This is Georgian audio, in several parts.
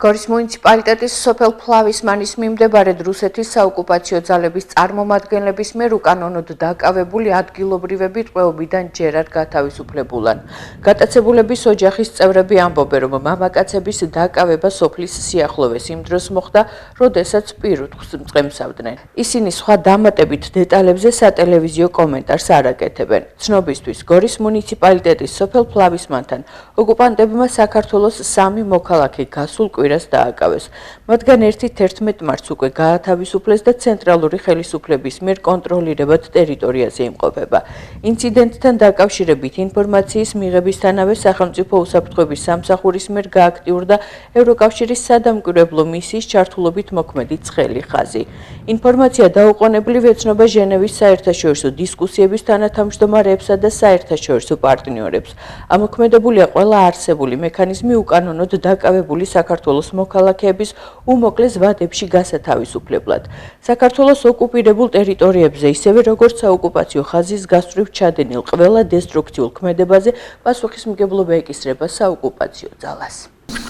გორის მუნიციპალიტეტის სოფელ ფლავისმანის მიმდებარედ რუსეთის საოკუპაციო ძალების წარმომადგენლების მიერ უკანონოდ დაკავებული ადგილობრივები ტყვეობიდან ჯერ არ გათავისუფლებულან. გატაცებულების ოჯახის წევრები ამბობენ, რომ მამაკაცების დაკავება სოფლის სიახლოვეს იმ დროს მოხდა, როდესაც პირუტყვს მწყემსავდნენ. ისინი სხვა დამატებით დეტალებზე სატელევიზიო კომენტარს არ აკეთებენ. ცნობისთვის, გორის მუნიციპალიტეტის სოფელ ფლავისმანთან ოკუპანტებმა საქართველოს 3 მოქალაქე გასულ დააკავეს. მათგან ერთი 11 მარტს უკვე გაათავისუფლეს და ცენტრალური ხელისუფლების მიერ კონტროლირებად ტერიტორიაზე იმყოფება. ინციდენტთან დაკავშირებით ინფორმაციის მიღებისთანავე სახელმწიფო უსაფრთხოების სამსახურის მიერ გააქტიურდა ევროკავშირის სადამკვირვებლო მისიის ჩართულობით მოქმედი ცხელი ხაზი. ინფორმაცია დაუყოვნებლივ ეცნობა ჟენევის საერთაშორისო დისკუსიების თანათავმჯდომარეებსა და საერთაშორისო პარტნიორებს. ამოქმედებულია ყველა არსებული მექანიზმი უკანონოდ დაკავებული საქართველოს მოქალაქეების უმოკლეს ვადებში გასათავისუფლებლად. საქართველოს ოკუპირებულ ტერიტორიებზე, ისევე როგორც საოკუპაციო ხაზის გასწვრივ ჩადენილ ყველა დესტრუქციულ ქმედებაზე პასუხისმგებლობა ეკისრება საოკუპაციო ძალას.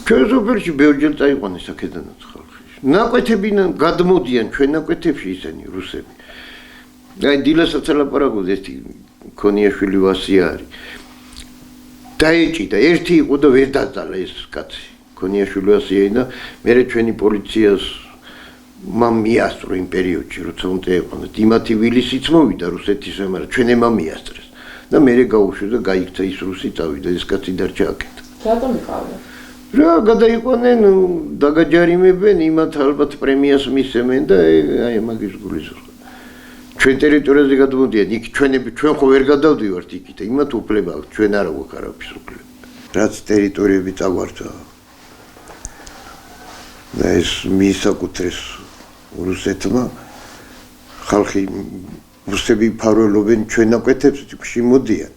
ჩვენ სოფელში ბევრჯერ წაიყვანეს აქედანაც ხალხი. ნაკვეთები გადმოდიან ჩვენ ნაკვეთებში ისინი რუსები. აი დილასაც ალაპარაკობთ ერთი ქონიაშვილი ვასი არის. დაეჭიდა ერთი იყო და ვერ დაწალა ეს კაცი. ქონიაშვილი ასეინა, მე ჩვენი პოლიციას მამ მიასწრო იმ პერიოდში, როცა უნდა ეყვანათ. იმათი ვილისიც მოვიდა რუსეთის, მაგრამ ჩვენ ემამ მიასწრეს. და მე გაუშვი და გაიქცა ის რუსი წავიდა, ეს კაცი დარჩა აქეთ. რატომ იყავდა? რა გადაიყვანენ, დაგაჯარიმებენ, იმათ ალბათ პრემიას მისცემენ და აი მაგის გულისხმობ. ჩვენ ტერიტორიაზე გადმოდიან, იქ ჩვენ ხო ვერ გადავდივართ იქით, იმათ უფლება აქვს, ჩვენ არა გვაქვს არაფრის უფლება. რაც ტერიტორიები წაგვარდა და ეს მიისაკუთრეს რუსეთმა, ხალხი რუსები ფარველობენ ჩვენ ნაკვეთებს, ტიპში მოდიან.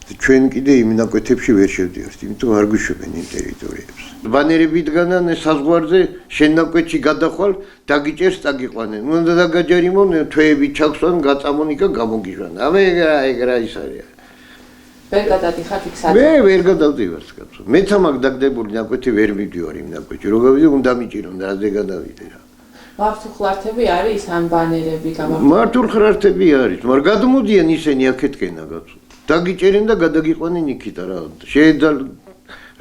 ჩვენ კიდე იმ ნაკვეთებში ვერ შევდივართ, იმიტომ არ გვიშვებენ იმ ტერიტორიებს. ბანერები დგანან საზღვარზე, შენ ნაკვეთში გადახვალ, დაგიჭერს, წაგიყვანენ. უნდა დაგაჯარიმონ, თვეები ჩაქვსვან, გაწამონიკა, გამოგიშვან. ეგ რა ის არის. ვერ გადადიხარ იქ საერთოდ. მე ვერ გადავდივარ კაცო. მეც ამაგ დაგდებული ნაკვეთი ვერ მივდივარ იმ ნაკვეთში. რო გავიდე, უნდა მიჭირონ და რაზე გადავიდე რა. მართულხლართები არის ამ ბანერები გამახსოვს? მართულხლართები არის, მაგრამ გადმოდიან ისინი აქეთკენა კაცო. დაგიჭერენ და გადაგიყვანენ იქით რა. შეეძალ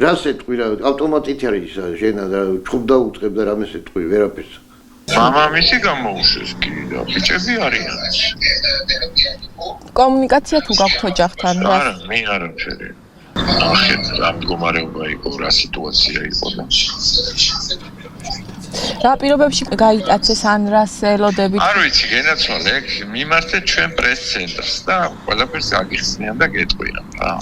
რას ეთქვი რა, ავტომატით არის შენ და ჩხუბ დაუწყებ და რამეს ეთქვი, ვერაფერს. მამამისი გამოუშვეს კი და ბიჭები არიან. კომუნიკაცია თუ გაქვთ ოჯახთან? არა, მე არაფერი. ახეთ რა მდგომარეობა იყო, რა სიტუაცია იყო და რა პირობებში გაიტაცეს ან რას ელოდებით? არ ვიცი, გენაცვალე, მიმართეთ ჩვენ პრეს ცენტრს და ყველაფერს აგიხსნიან და გეტყვიან რა.